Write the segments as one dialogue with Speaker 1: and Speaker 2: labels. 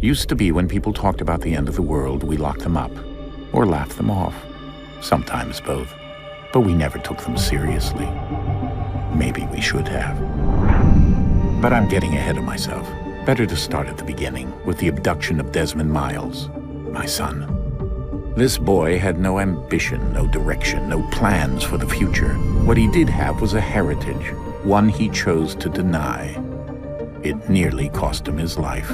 Speaker 1: Used to be when people talked about the end of the world, we locked them up, or laughed them off. Sometimes both. But we never took them seriously. Maybe we should have. But I'm getting ahead of myself. Better to start at the beginning, with the abduction of Desmond Miles, my son. This boy had no ambition, no direction, no plans for the future. What he did have was a heritage, one he chose to deny. It nearly cost him his life.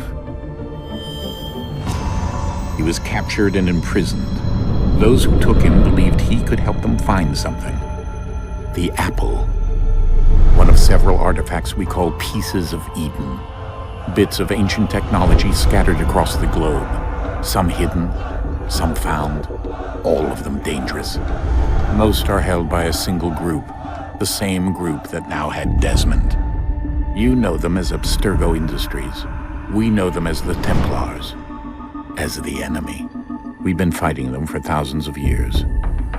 Speaker 1: He was captured and imprisoned. Those who took him believed he could help them find something. The apple. One of several artifacts we call pieces of Eden. Bits of ancient technology scattered across the globe. Some hidden, some found, all of them dangerous. Most are held by a single group, the same group that now had Desmond. You know them as Abstergo Industries. We know them as the Templars, as the enemy. We've been fighting them for thousands of years,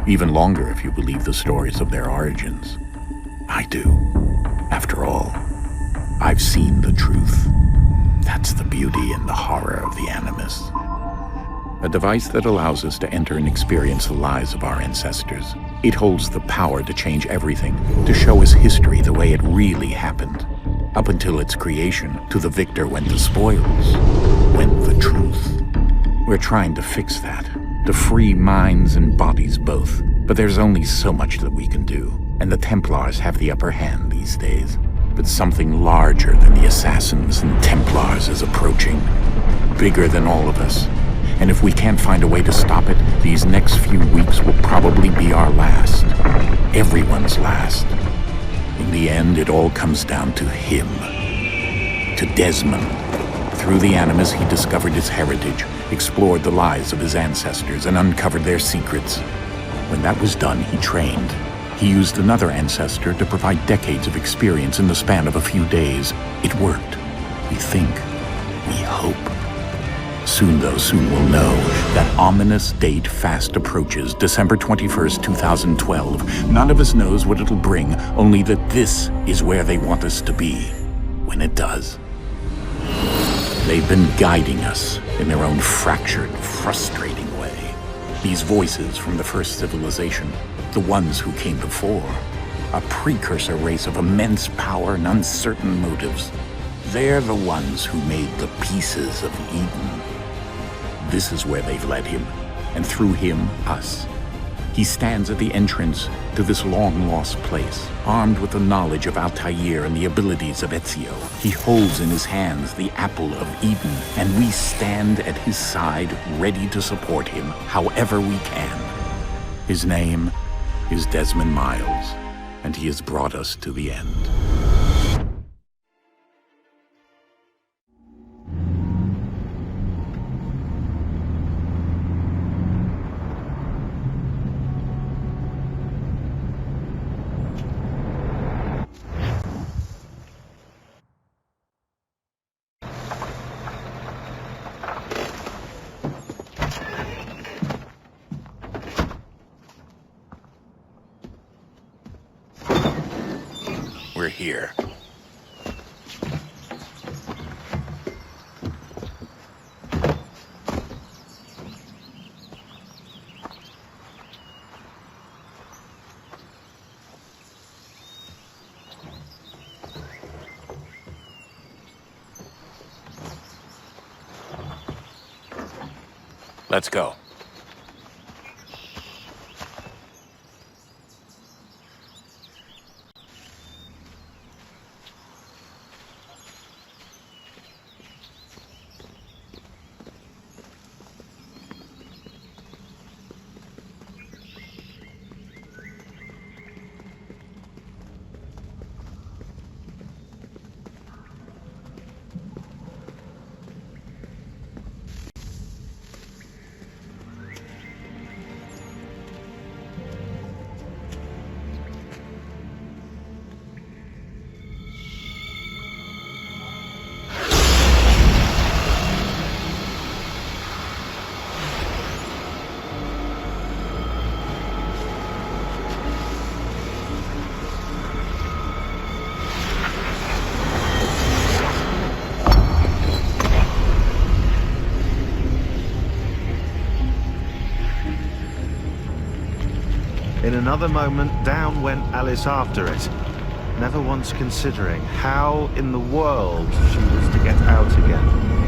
Speaker 1: even longer if you believe the stories of their origins. I do. After all, I've seen the truth. That's the beauty and the horror of the Animus. A device that allows us to enter and experience the lives of our ancestors. It holds the power to change everything, to show us history the way it really happened. Up until its creation, to the victor went the spoils, went the truth. We're trying to fix that, to free minds and bodies both. But there's only so much that we can do, and the Templars have the upper hand these days. But something larger than the Assassins and Templars is approaching, bigger than all of us. And if we can't find a way to stop it, these next few weeks will probably be our last. Everyone's last. In the end, it all comes down to him. To Desmond. Through the Animus, he discovered his heritage, explored the lives of his ancestors, and uncovered their secrets. When that was done, he trained. He used another ancestor to provide decades of experience in the span of a few days. It worked. We think. We hope. Soon we'll know. That ominous date fast approaches, December 21st, 2012. None of us knows what it'll bring, only that this is where they want us to be, when it does. They've been guiding us in their own fractured, frustrating way. These voices from the first civilization, the ones who came before, a precursor race of immense power and uncertain motives. They're the ones who made the pieces of Eden. This is where they've led him, and through him, us. He stands at the entrance to this long-lost place, armed with the knowledge of Altair and the abilities of Ezio. He holds in his hands the apple of Eden, and we stand at his side, ready to support him however we can. His name is Desmond Miles, and he has brought us to the end. We're here. Let's go.
Speaker 2: another moment, down went Alice after it, never once considering how in the world she was to get out again.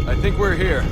Speaker 3: I think we're here.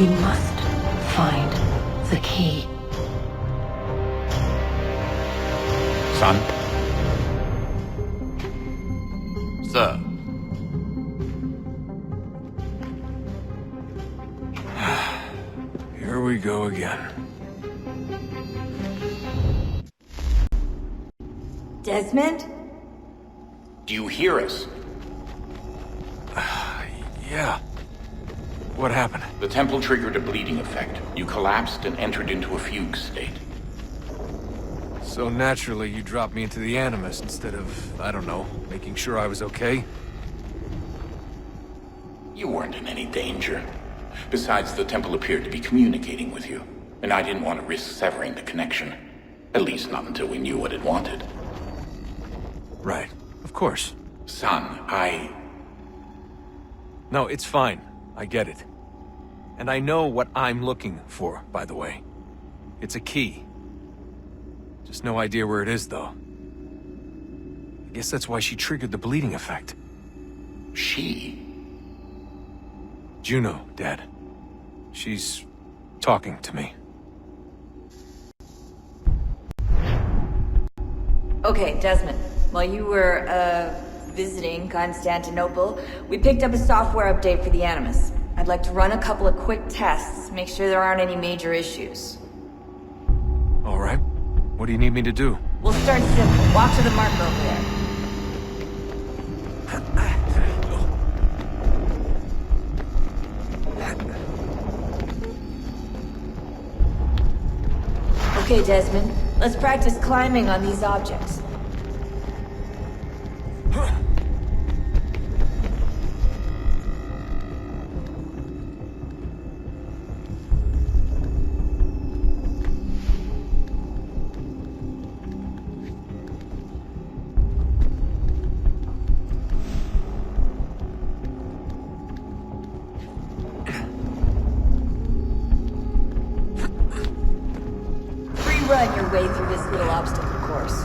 Speaker 4: You must find the key.
Speaker 1: Son?
Speaker 3: Sir. Here we go again.
Speaker 4: Desmond?
Speaker 1: Do you hear us?
Speaker 3: Yeah. What happened?
Speaker 1: The temple triggered a bleeding effect. You collapsed and entered into a fugue state.
Speaker 3: So naturally, you dropped me into the Animus instead of, I don't know, making sure I was okay?
Speaker 1: You weren't in any danger. Besides, the temple appeared to be communicating with you, and I didn't want to risk severing the connection. At least not until we knew what it wanted.
Speaker 3: Right. Of course.
Speaker 1: Son,
Speaker 3: No, it's fine. I get it. And I know what I'm looking for, by the way. It's a key. Just no idea where it is, though. I guess that's why she triggered the bleeding effect.
Speaker 1: She?
Speaker 3: Juno, Dad. She's talking to me.
Speaker 4: Okay, Desmond. While you were, visiting Constantinople, we picked up a software update for the Animus. I'd like to run a couple of quick tests, make sure there aren't any major issues.
Speaker 3: All right. What do you need me to do?
Speaker 4: We'll start simple. Walk to the marker over there. Okay, Desmond. Let's practice climbing on these objects. Run your way through this little obstacle course.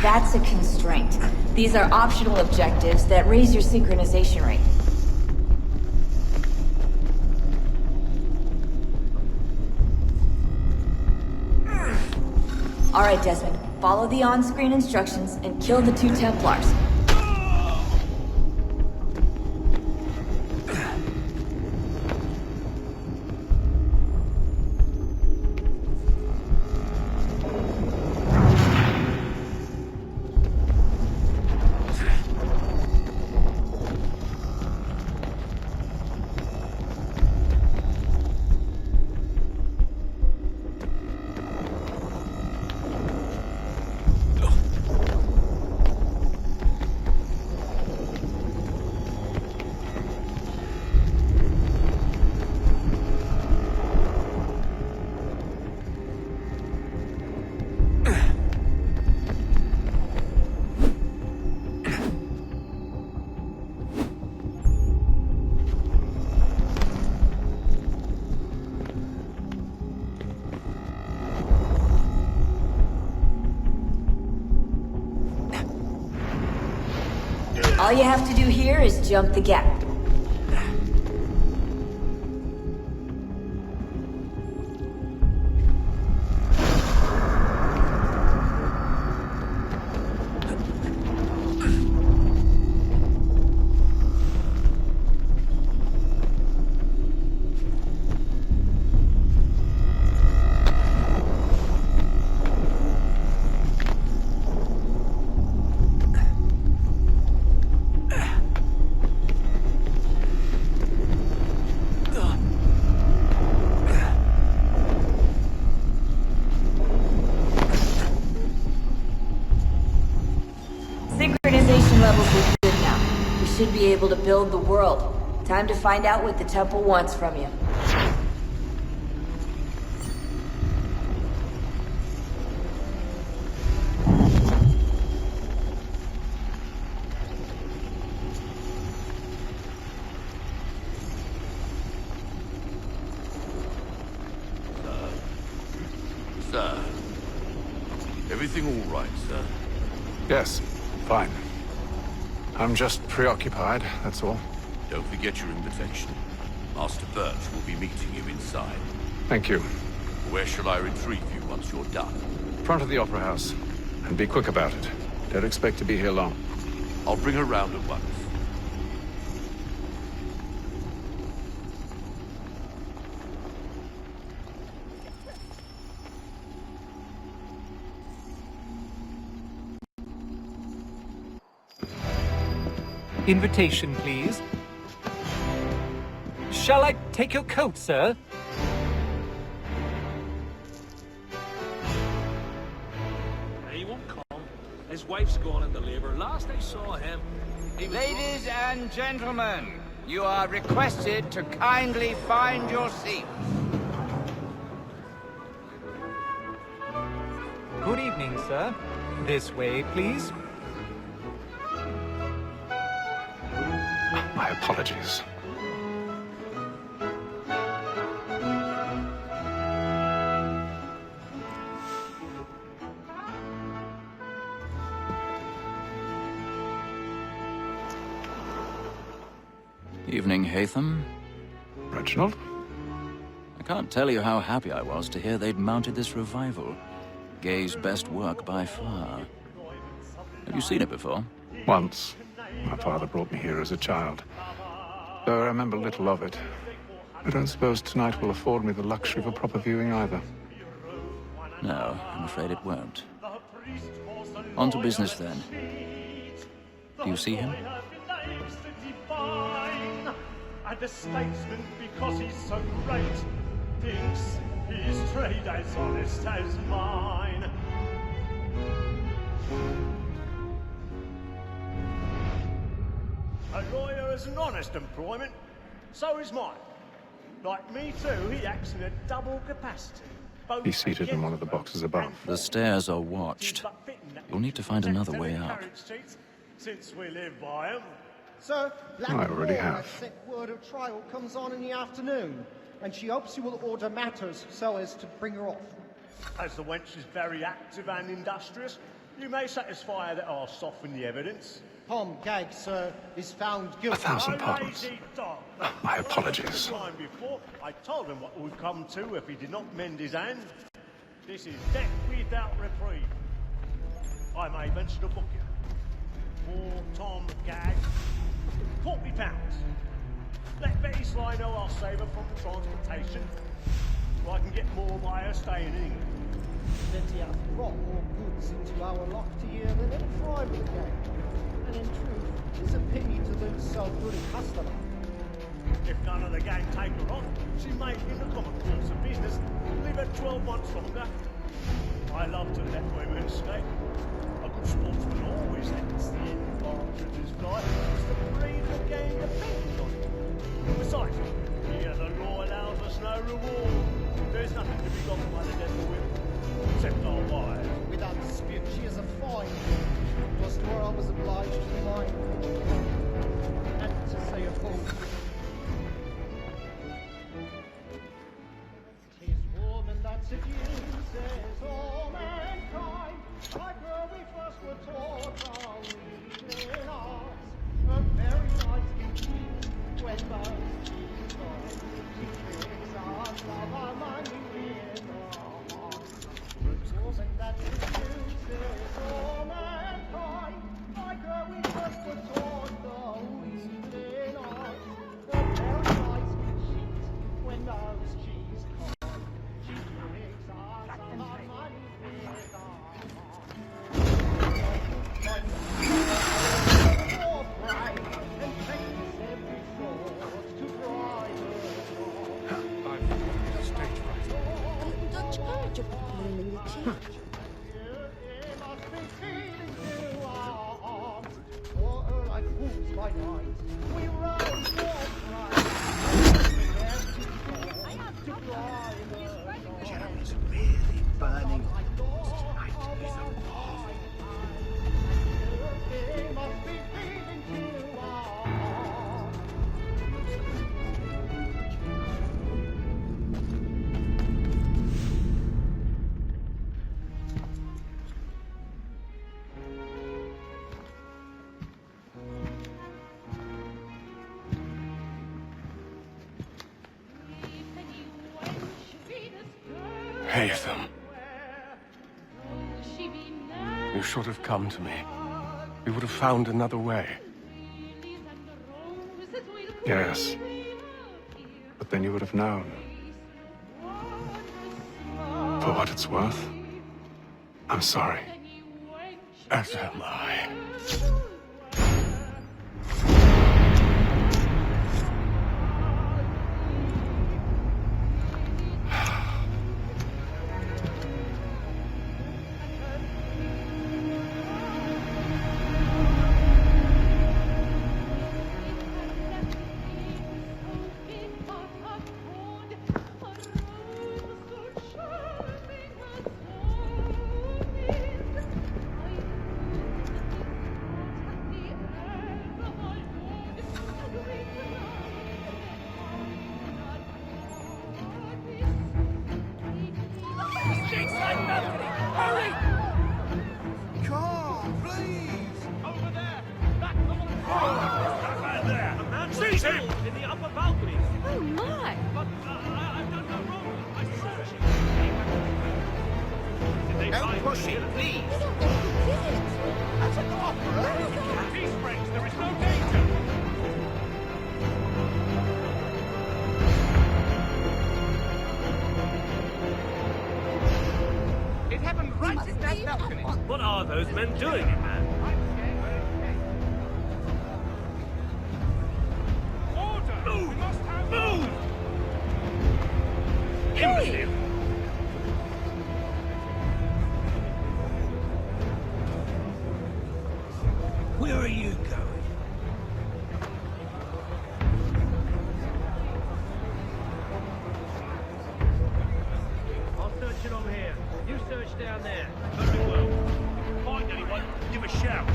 Speaker 4: That's a constraint. These are optional objectives that raise your synchronization rate. Alright, Desmond. Follow the on-screen instructions and kill the 2 Templars. All you have to do here is jump the gap. Should be able to build the world. Time to find out what the temple wants from you.
Speaker 5: Sir. Everything all right, sir?
Speaker 3: Yes, fine. I'm just preoccupied, that's all.
Speaker 5: Don't forget your invitation. Master Birch will be meeting you inside.
Speaker 3: Thank you.
Speaker 5: Where shall I retrieve you once you're done?
Speaker 3: Front of the Opera House. And be quick about it. Don't expect to be here long.
Speaker 5: I'll bring her round at once.
Speaker 6: Invitation, please. Shall I take your coat, sir?
Speaker 7: He won't come. His wife's gone into labor. Last I saw him, he was...
Speaker 8: Ladies and gentlemen, you are requested to kindly find your seats.
Speaker 6: Good evening, sir. This way, please.
Speaker 3: My apologies.
Speaker 9: Evening, Haytham.
Speaker 3: Reginald?
Speaker 9: I can't tell you how happy I was to hear they'd mounted this revival. Gay's best work by far. Have you seen it before?
Speaker 3: Once. My father brought me here as a child. Though I remember little of it. I don't suppose tonight will afford me the luxury of a proper viewing either.
Speaker 9: No, I'm afraid it won't. On to business then. Do you see him?
Speaker 10: And the statesman, because he's so great, thinks his trade as honest as mine. A lawyer is an honest employment, so is mine. Like me too, he acts in a double capacity.
Speaker 3: He's seated in one of the boxes above.
Speaker 9: The stairs are watched. You'll need to find another way out.
Speaker 10: Since we live by 'em.
Speaker 11: Sir,
Speaker 3: I already have.
Speaker 11: Set word of trial comes on in the afternoon, and she hopes you will order matters so as to bring her off.
Speaker 10: As the wench is very active and industrious, You may satisfy that I'll soften the evidence.
Speaker 11: Tom Gag, sir, is found guilty.
Speaker 12: 1,000 pardons.
Speaker 10: Lazy dog.
Speaker 12: My apologies.
Speaker 10: Time before, I told him what would come to if he did not mend his hand. This is death without reprieve. I may venture to book you. For Tom Gag, £40. Let Betty Sly know I'll save her from transportation, so I can get more by her staying in England.
Speaker 11: Betty has brought more goods into our loft here than any primary gang. And in truth, it's a pity to lose so good a customer.
Speaker 10: If none of the gang take her on, she may, in the common course of business, live her 12 months longer. I love to let women escape. A good sportsman always lets the end partridges fly. It's the breed the gang depends on. Besides, here the law allows us no reward. There's nothing to be got by the devil with, except our wives.
Speaker 11: Without dispute, she is a fine woman. Just where I was obliged to remind her. And to say a fool. Tis woman that seduces all mankind. Like where we first were taught our reading arts. Her very eyes can cheat when those cheats on. She tricks us of our money with her heart. Woman that seduces all mankind. Like where we first were taught the reading arts. Her very eyes can cheat when those cheats come. She tricks us of our money with her heart.
Speaker 8: John's really burning tonight is a bomb.
Speaker 12: Haytham. You should have come to me. We would have found another way. Yes. But then you would have known. For what it's worth, I'm sorry. As am I.
Speaker 7: What are those men doing in there? Order! Move! We must have move! Imbecile! Where are you going? I'll search it on here. You search down there. Very well. Find anyone, give a shout.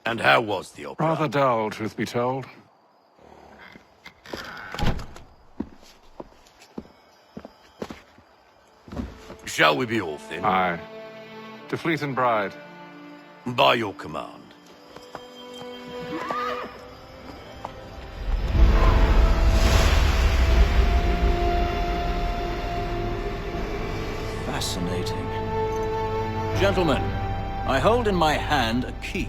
Speaker 5: And how was the opera?
Speaker 12: Rather dull, truth be told.
Speaker 5: Shall we be off then?
Speaker 12: Aye. To Fleet and Bride.
Speaker 5: By your command.
Speaker 9: Fascinating. Gentlemen, I hold in my hand a key.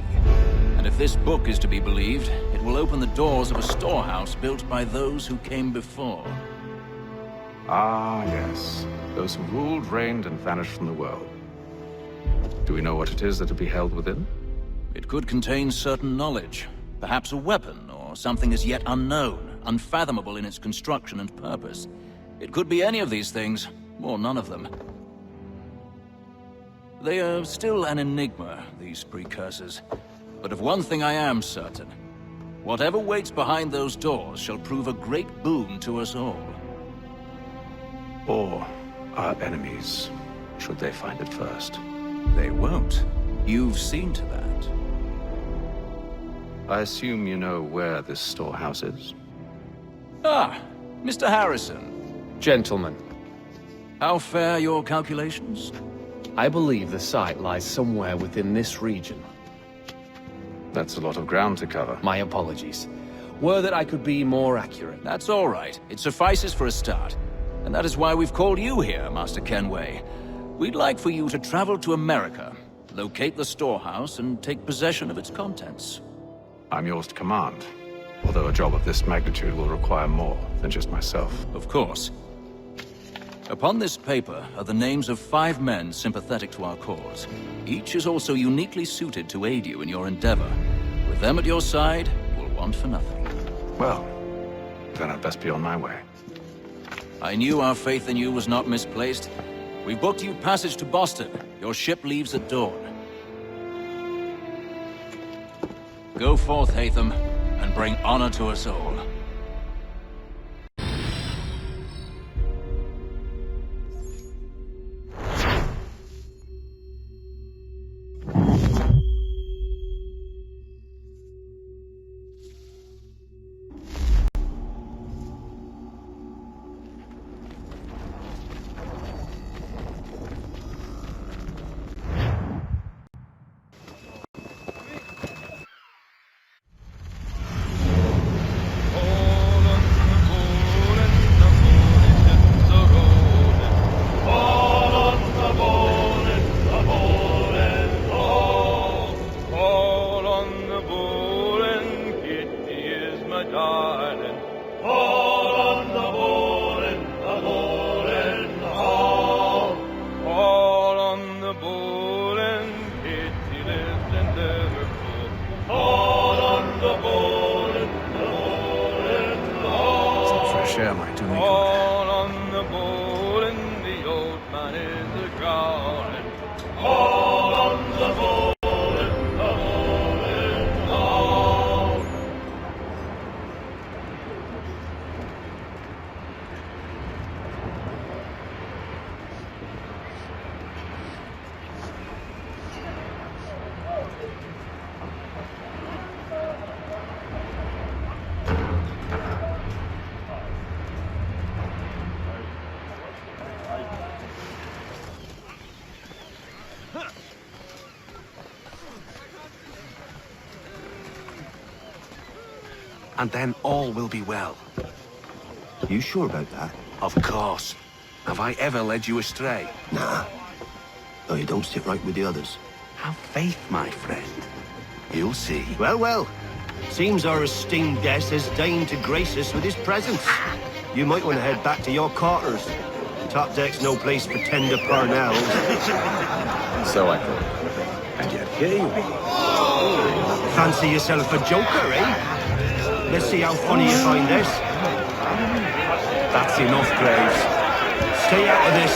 Speaker 9: And if this book is to be believed, it will open the doors of a storehouse built by those who came before.
Speaker 12: Ah, yes. Those who ruled, reigned, and vanished from the world. Do we know what it is that will be held within?
Speaker 9: It could contain certain knowledge. Perhaps a weapon, or something as yet unknown, unfathomable in its construction and purpose. It could be any of these things, or none of them. They are still an enigma, these precursors. But of one thing I am certain. Whatever waits behind those doors shall prove a great boon to us all.
Speaker 12: Or our enemies, should they find it first.
Speaker 9: They won't. You've seen to that.
Speaker 12: I assume you know where this storehouse is?
Speaker 9: Ah, Mr. Harrison.
Speaker 13: Gentlemen,
Speaker 9: How fare your calculations?
Speaker 13: I believe the site lies somewhere within this region.
Speaker 12: That's a lot of ground to cover.
Speaker 13: My apologies. Were that I could be more accurate.
Speaker 9: That's all right. It suffices for a start. And that is why we've called you here, Master Kenway. We'd like for you to travel to America, locate the storehouse, and take possession of its contents.
Speaker 12: I'm yours to command. Although a job of this magnitude will require more than just myself.
Speaker 9: Of course. Upon this paper are the names of 5 men sympathetic to our cause. Each is also uniquely suited to aid you in your endeavor. With them at your side, you'll want for nothing.
Speaker 12: Well, then I'd best be on my way.
Speaker 9: I knew our faith in you was not misplaced. We booked you passage to Boston. Your ship leaves at dawn. Go forth, Haytham, and bring honor to us all.
Speaker 14: And then all will be well.
Speaker 15: You sure about that?
Speaker 14: Of course. Have I ever led you astray?
Speaker 15: Nah. No, you don't sit right with the others.
Speaker 14: Have faith, my friend. You'll see.
Speaker 15: Well, well. Seems our esteemed guest has deigned to grace us with his presence. You might want to head back to your quarters. Top deck's no place for tender parnells.
Speaker 12: So I thought. And yet here you are.
Speaker 15: Fancy yourself a joker, eh? Let's see how funny you find this.
Speaker 13: That's enough, Graves.
Speaker 15: Stay out of this.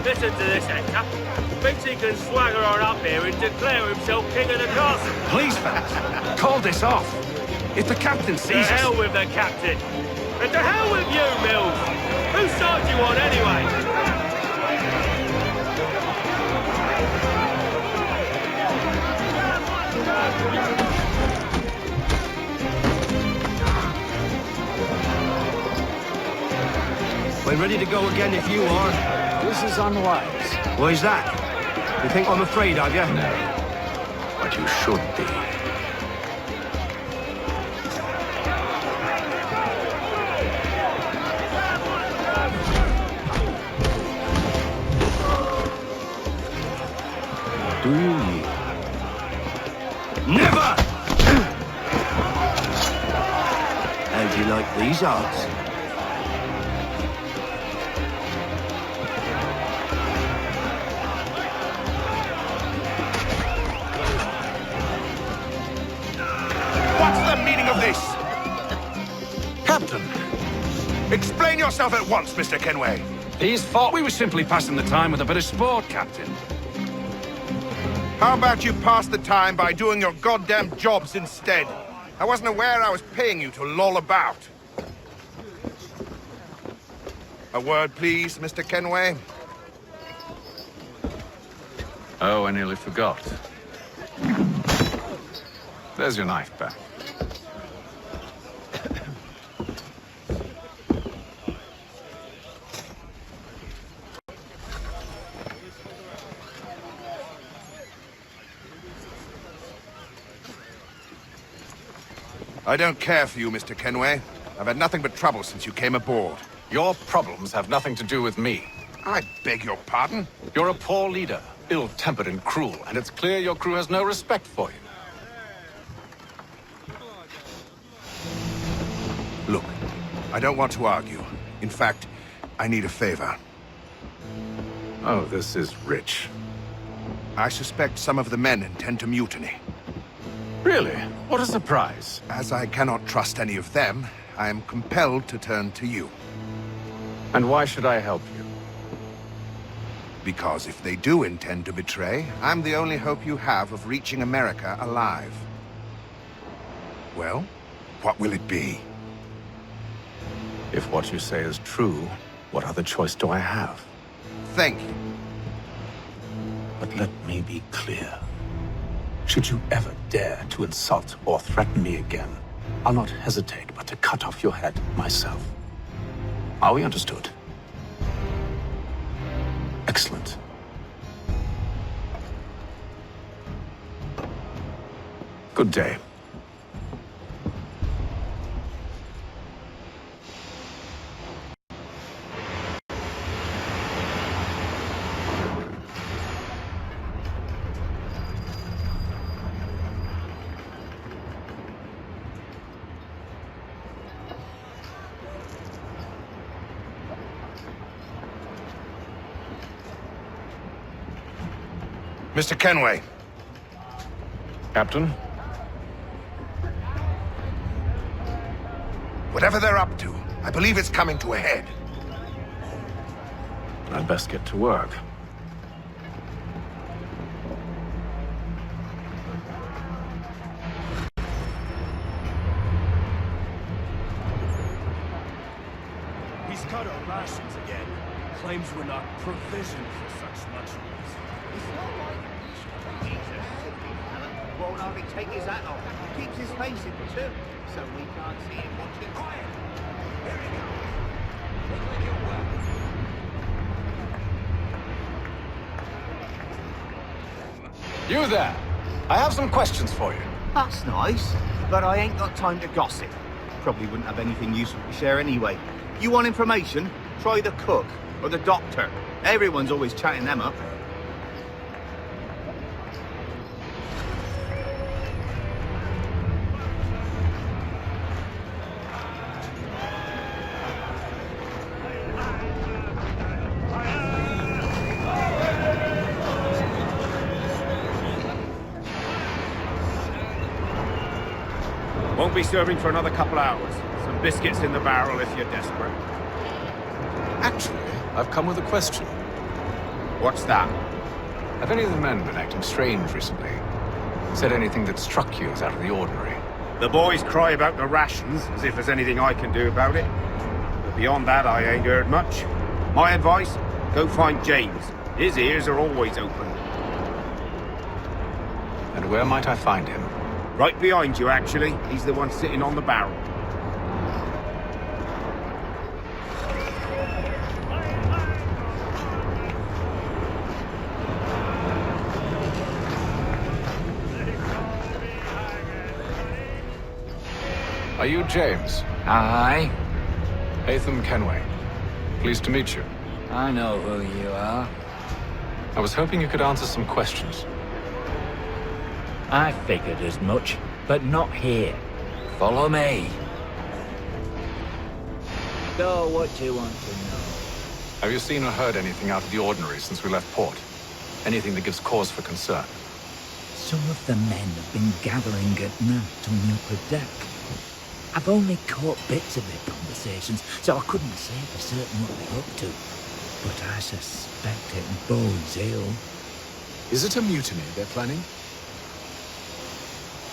Speaker 7: Listen to this, Hector. Thinks he can swagger on up here and declare himself king of the castle.
Speaker 14: Please, fellas, call this off. If the captain
Speaker 7: To
Speaker 14: sees us...
Speaker 7: hell with the captain. And to hell with you, Mills. Whose side you on anyway?
Speaker 15: We're ready to go again if you are.
Speaker 13: This is unwise.
Speaker 15: Why is that? You think I'm afraid of you?
Speaker 14: No, but you should be.
Speaker 13: Do you yield?
Speaker 15: Never! How do you like these odds?
Speaker 16: What's the meaning of this? Captain, explain yourself at once, Mr. Kenway.
Speaker 12: He's thought we were simply passing the time with a bit of sport, Captain.
Speaker 16: How about you pass the time by doing your goddamn jobs instead? I wasn't aware I was paying you to loll about. A word, please, Mr. Kenway.
Speaker 12: Oh, I nearly forgot. There's your knife back.
Speaker 16: I don't care for you, Mr. Kenway. I've had nothing but trouble since you came aboard.
Speaker 12: Your problems have nothing to do with me.
Speaker 16: I beg your pardon?
Speaker 12: You're a poor leader, ill-tempered and cruel, and it's clear your crew has no respect for you.
Speaker 16: Look, I don't want to argue. In fact, I need a favor.
Speaker 12: Oh, this is rich.
Speaker 16: I suspect some of the men intend to mutiny.
Speaker 12: Really? What a surprise.
Speaker 16: As I cannot trust any of them, I am compelled to turn to you.
Speaker 12: And why should I help you?
Speaker 16: Because if they do intend to betray, I'm the only hope you have of reaching America alive. Well, what will it be?
Speaker 12: If what you say is true, what other choice do I have?
Speaker 16: Thank you.
Speaker 17: But let me be clear. Should you ever dare to insult or threaten me again, I'll not hesitate but to cut off your head myself. Are we understood? Excellent.
Speaker 12: Good day.
Speaker 16: Mr. Kenway.
Speaker 12: Captain?
Speaker 16: Whatever they're up to, I believe it's coming to a head.
Speaker 12: I'd best get to work.
Speaker 10: He's cut our rations again. Claims we're not provisioned for such luxuries.
Speaker 8: Won't hardly take his hat off. Keeps his face in too, so we can't see him watching. Quiet! Here he comes. Look like you're well.
Speaker 12: You there! I have some questions for you.
Speaker 8: That's nice, but I ain't got time to gossip. Probably wouldn't have anything useful to share anyway. You want information? Try the cook or the doctor. Everyone's always chatting them up.
Speaker 10: Won't be serving for another couple hours. Some biscuits in the barrel if you're desperate.
Speaker 17: Actually, I've come with a question.
Speaker 10: What's that?
Speaker 12: Have any of the men been acting strange recently? Said anything that struck you as out of the ordinary?
Speaker 18: The boys cry about the rations, as if there's anything I can do about it. But beyond that, I ain't heard much. My advice, go find James. His ears are always open.
Speaker 12: And where might I find him?
Speaker 18: Right behind you, actually. He's the one sitting on the barrel.
Speaker 12: Are you James?
Speaker 19: Aye.
Speaker 12: Haytham Kenway. Pleased to meet you.
Speaker 19: I know who you are.
Speaker 12: I was hoping you could answer some questions.
Speaker 19: I figured as much, but not here. Follow me. So, what do you want to know?
Speaker 12: Have you seen or heard anything out of the ordinary since we left port? Anything that gives cause for concern?
Speaker 19: Some of the men have been gathering at night on the upper deck. I've only caught bits of their conversations, so I couldn't say for certain what they're up to. But I suspect it bodes ill.
Speaker 20: Is it a mutiny they're planning?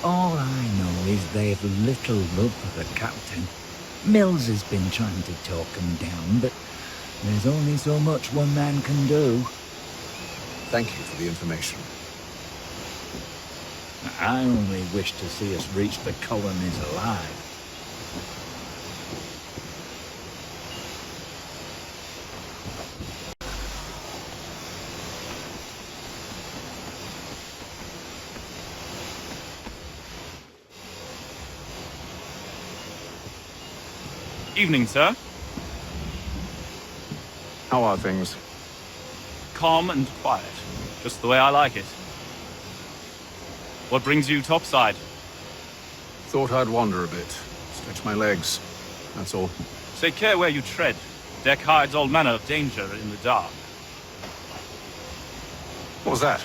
Speaker 19: All I know is they've little love for the captain. Mills has been trying to talk him down, but there's only so much one man can do.
Speaker 20: Thank you for the information.
Speaker 19: I only wish to see us reach the colonies alive.
Speaker 21: Evening, sir.
Speaker 12: How are things?
Speaker 21: Calm and quiet. Just the way I like it. What brings you topside?
Speaker 12: Thought I'd wander a bit. Stretch my legs. That's all.
Speaker 21: Take care where you tread. Deck hides all manner of danger in the dark.
Speaker 12: What was that?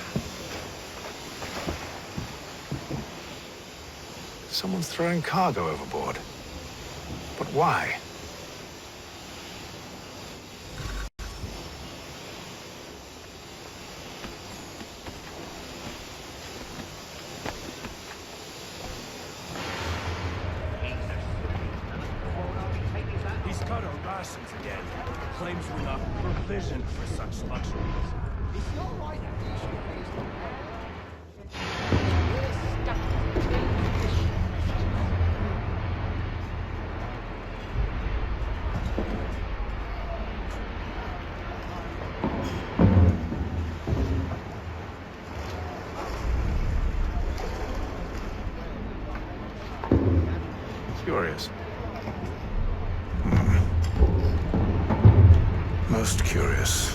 Speaker 12: Someone's throwing cargo overboard. But why?
Speaker 10: He's cut our rations again. Claims we're not provisioned for such luxuries. If you're right,
Speaker 12: Curious. Most curious.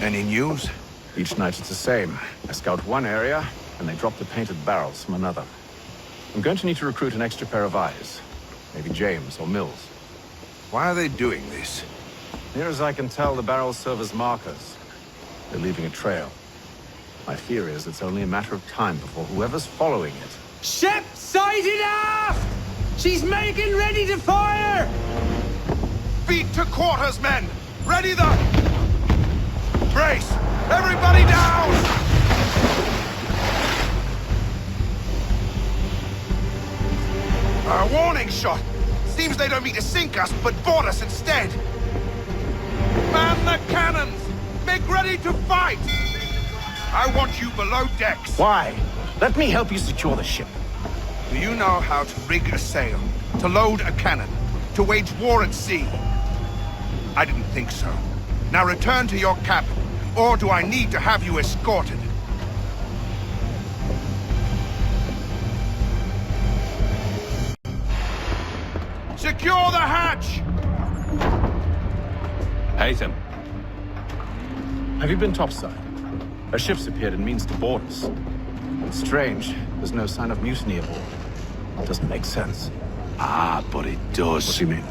Speaker 16: Any news?
Speaker 12: Each night it's the same. I scout one area, and they drop the painted barrels from another. I'm going to need to recruit an extra pair of eyes. Maybe James or Mills.
Speaker 16: Why are they doing this?
Speaker 12: Near as I can tell, the barrels serve as markers. They're leaving a trail. My fear is it's only a matter of time before whoever's following it...
Speaker 22: Ship sighted aft! She's making ready to fire!
Speaker 16: Beat to quarters, men! Ready the... Brace! Everybody down! A warning shot! Seems they don't mean to sink us, but board us instead! Man the cannons! Make ready to fight! I want you below decks!
Speaker 8: Why? Let me help you secure the ship.
Speaker 16: Do you know how to rig a sail? To load a cannon? To wage war at sea? I didn't think so. Now return to your cabin. Or do I need to have you escorted? Secure the hatch!
Speaker 21: Haytham.
Speaker 12: Have you been topside? A ship's appeared and means to board us. It's strange. There's no sign of mutiny aboard. It doesn't make sense.
Speaker 14: Ah, but it does.
Speaker 12: What do you mean?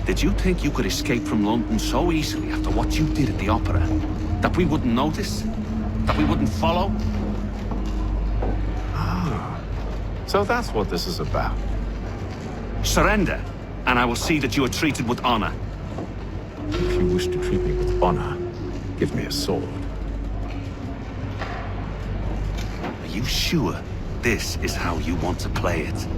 Speaker 14: Did you think you could escape from London so easily after what you did at the opera? That we wouldn't notice? That we wouldn't follow?
Speaker 12: Ah. So that's what this is about.
Speaker 14: Surrender, and I will see that you are treated with honor.
Speaker 12: If you wish to treat me with honor, give me a sword.
Speaker 14: Are you sure this is how you want to play it?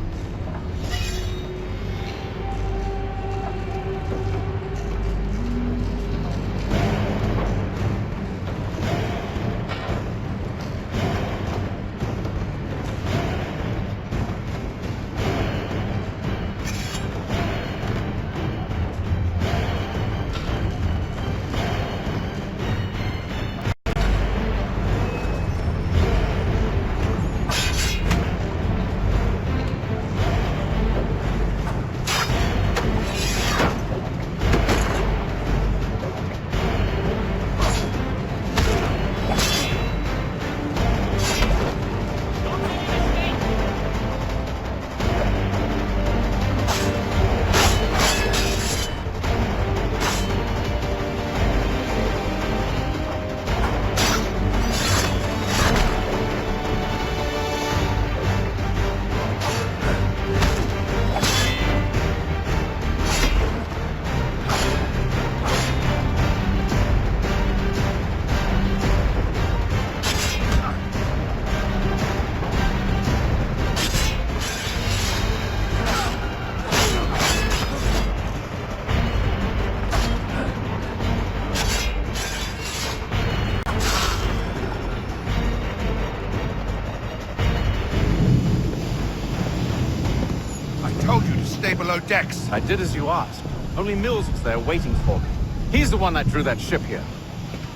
Speaker 16: Below decks.
Speaker 12: I did as you asked. Only Mills was there waiting for me. He's the one that drew that ship here.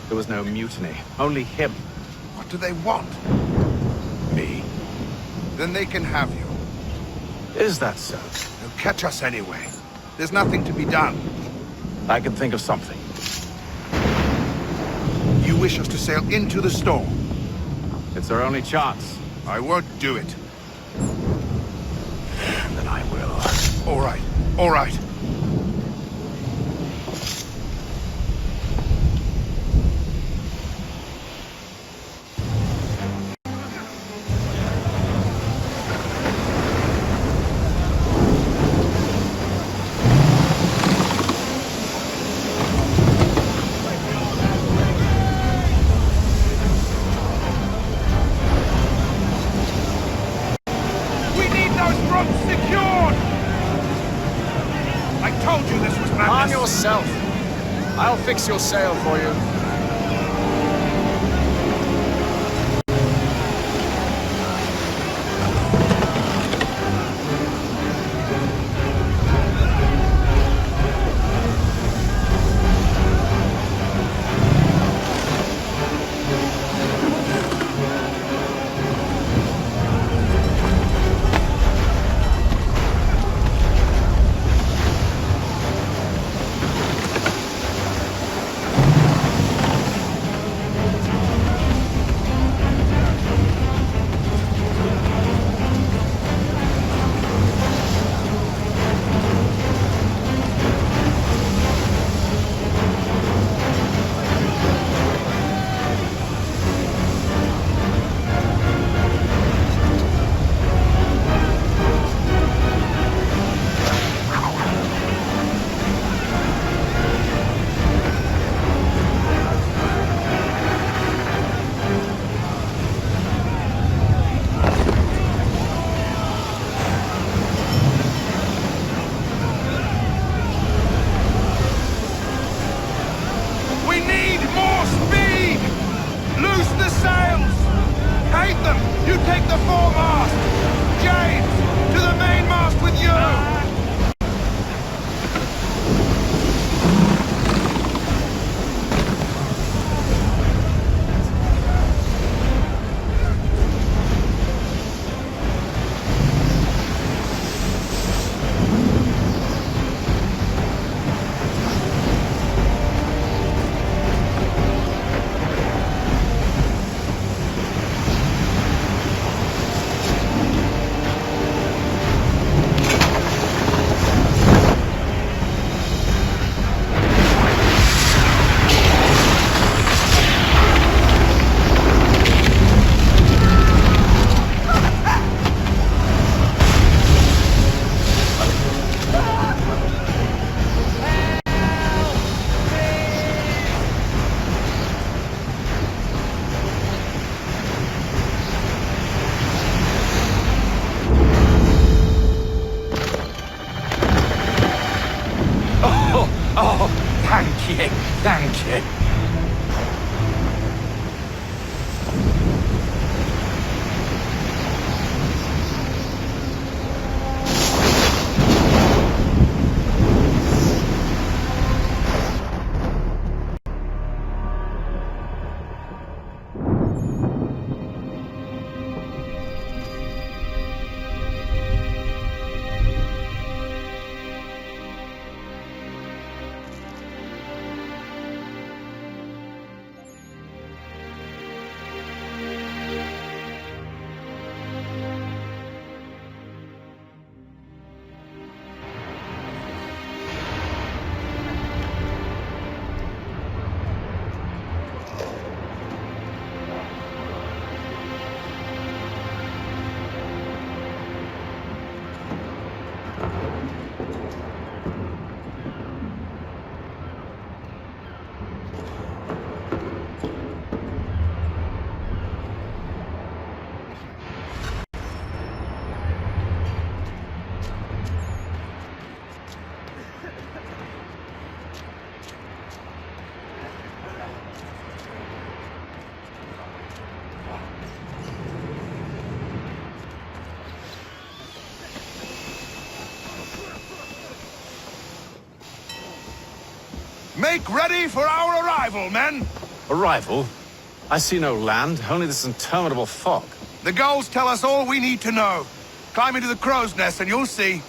Speaker 12: There was no mutiny, only him.
Speaker 16: What do they want?
Speaker 12: Me.
Speaker 16: Then they can have you.
Speaker 12: Is that so?
Speaker 16: They'll catch us anyway. There's nothing to be done.
Speaker 12: I can think of something.
Speaker 16: You wish us to sail into the storm?
Speaker 12: It's our only chance.
Speaker 16: I won't do it.
Speaker 12: Then I will.
Speaker 16: All right, all right. We need those ropes secured! I told you this was madness.
Speaker 12: Arm yourself. I'll fix your sail for you.
Speaker 16: Make ready for our arrival, men!
Speaker 12: Arrival? I see no land, only this interminable fog.
Speaker 16: The gulls tell us all we need to know. Climb into the crow's nest and you'll see.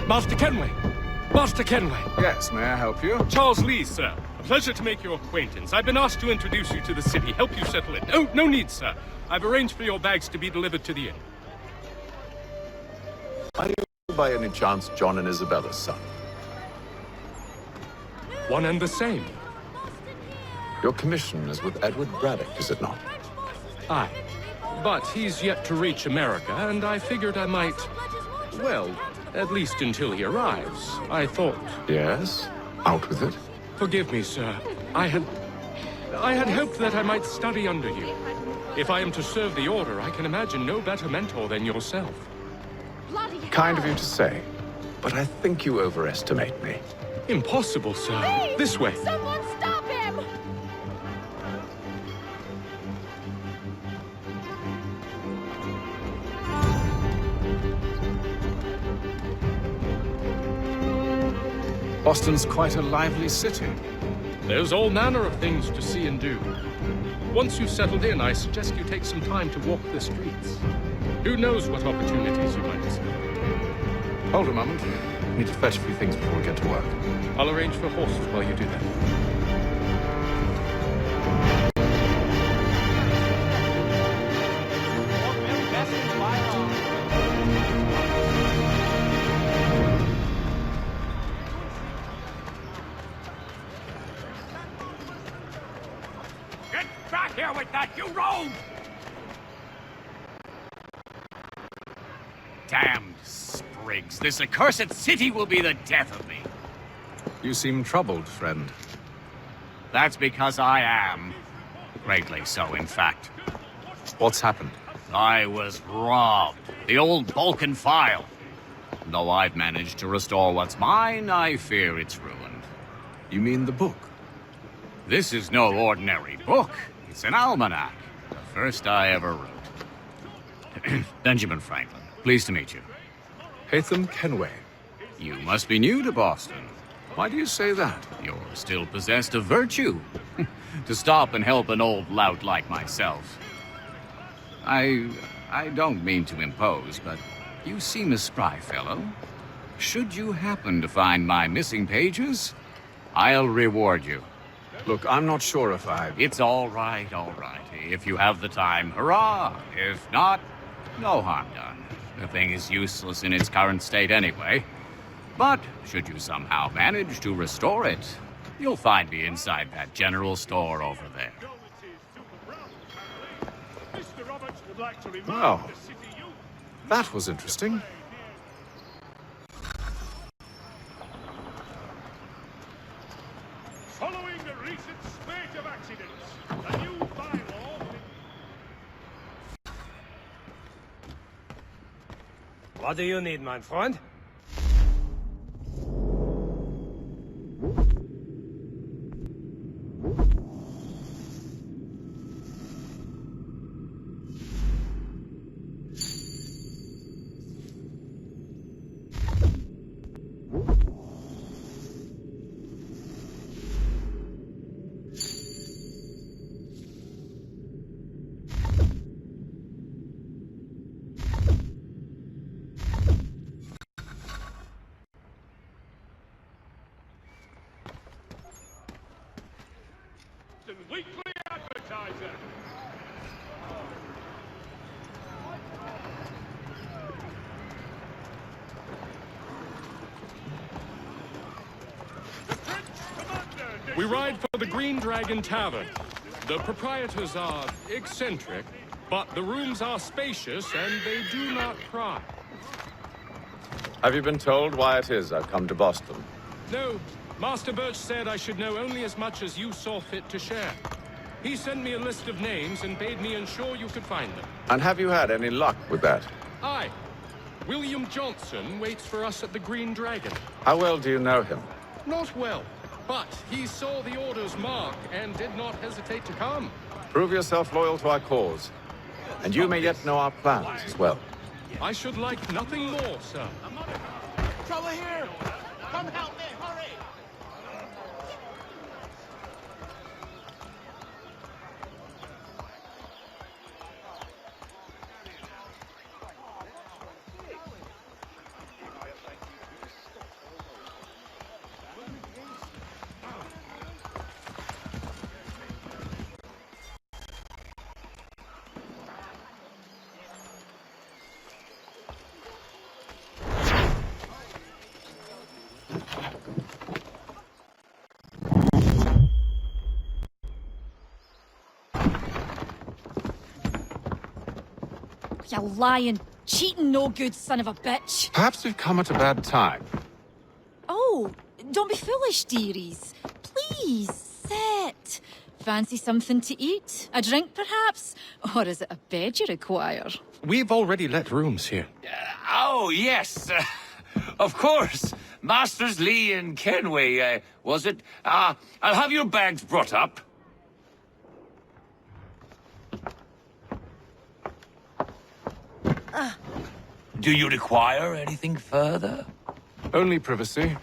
Speaker 21: Master Kenway! Master Kenway!
Speaker 12: Yes, may I help you?
Speaker 21: Charles Lee, sir. A pleasure to make your acquaintance. I've been asked to introduce you to the city, help you settle in. Oh, no need, sir. I've arranged for your bags to be delivered to the inn.
Speaker 12: Are you by any chance John and Isabella's son?
Speaker 21: One and the same.
Speaker 12: Your commission is with Edward Braddock, is it not?
Speaker 21: Aye. But he's yet to reach America, and I figured I might... well, at least until he arrives. I thought...
Speaker 12: Yes? Out with it.
Speaker 21: Forgive me, sir. I had hoped that I might study under you. If I am to serve the Order, I can imagine no better mentor than yourself.
Speaker 12: Kind of you to say, but I think you overestimate me.
Speaker 21: Impossible, sir.
Speaker 1: Please,
Speaker 21: this way.
Speaker 1: Someone stop him!
Speaker 12: Boston's quite a lively city.
Speaker 21: There's all manner of things to see and do. Once you've settled in, I suggest you take some time to walk the streets. Who knows what opportunities you might discover.
Speaker 12: Hold a moment. I need to fetch a few things before we get to work.
Speaker 21: I'll arrange for horses while you do that.
Speaker 14: Get back here with that, you rogue! Damned sprigs, this accursed city will be the death of me.
Speaker 12: You seem troubled, friend.
Speaker 14: That's because I am. Greatly so, in fact.
Speaker 12: What's happened?
Speaker 14: I was robbed. The old Balkan file. Though I've managed to restore what's mine, I fear it's ruined.
Speaker 12: You mean the book?
Speaker 14: This is no ordinary book. It's an almanac. The first I ever wrote. Benjamin Franklin, pleased to meet you.
Speaker 12: Haytham Kenway.
Speaker 14: You must be new to Boston.
Speaker 12: Why do you say that?
Speaker 14: You're still possessed of virtue. To stop and help an old lout like myself. I don't mean to impose, but you seem a spry fellow. Should you happen to find my missing pages, I'll reward you.
Speaker 12: Look, I'm not sure if I...
Speaker 14: It's all right. If you have the time, hurrah! If not, no harm done. The thing is useless in its current state anyway. But should you somehow manage to restore it, you'll find me inside that general store over there.
Speaker 7: Mr. Roberts would like to remind
Speaker 12: Wow.
Speaker 7: the city youth.
Speaker 12: That was interesting.
Speaker 7: Following the recent spate of accidents, a new bylaw.
Speaker 10: What do you need, my friend?
Speaker 7: Weekly Advertiser.
Speaker 21: We ride for the Green Dragon Tavern. The proprietors are eccentric, but the rooms are spacious and they do not cry.
Speaker 12: Have you been told why it is I've come to Boston?
Speaker 21: No, Master Birch said I should know only as much as you saw fit to share. He sent me a list of names and bade me ensure you could find them.
Speaker 12: And have you had any luck with that?
Speaker 21: Aye. William Johnson waits for us at the Green Dragon.
Speaker 12: How well do you know him?
Speaker 21: Not well, but he saw the order's mark and did not hesitate to come.
Speaker 12: Prove yourself loyal to our cause. And you may yet know our plans as well.
Speaker 21: I should like nothing more, sir.
Speaker 11: Trouble here! Come help me, hurry!
Speaker 1: You lying, cheating, no good son of a bitch.
Speaker 12: Perhaps we've come at a bad time.
Speaker 1: Oh, don't be foolish, dearies. Please, sit. Fancy something to eat? A drink, perhaps? Or is it a bed you require?
Speaker 21: We've already let rooms here.
Speaker 5: Oh, yes. Of course. Masters Lee and Kenway, was it? I'll have your bags brought up. Do you require anything further?
Speaker 12: Only privacy.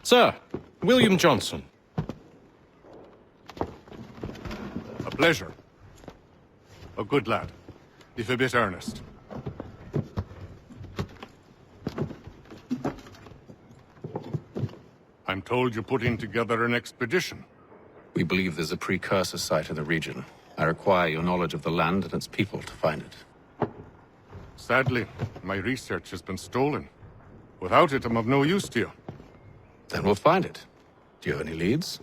Speaker 21: Sir, William Johnson.
Speaker 2: A pleasure. A good lad, if a bit earnest. I'm told you're putting together an expedition.
Speaker 12: We believe there's a precursor site in the region. I require your knowledge of the land and its people to find it.
Speaker 2: Sadly, my research has been stolen. Without it, I'm of no use to you.
Speaker 12: Then we'll find it. Do you have any leads?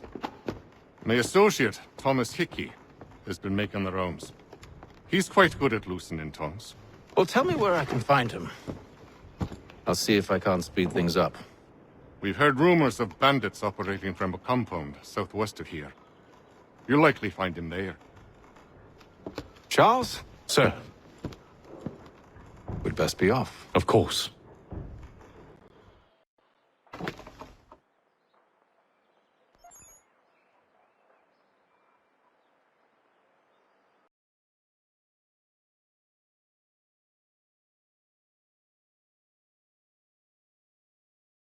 Speaker 2: My associate, Thomas Hickey, has been making the rounds. He's quite good at loosening tongues.
Speaker 12: Well, tell me where I can find him. I'll see if I can't speed things up.
Speaker 2: We've heard rumors of bandits operating from a compound southwest of here. You'll likely find him there.
Speaker 12: Charles?
Speaker 21: Sir.
Speaker 12: We'd best be off.
Speaker 21: Of course.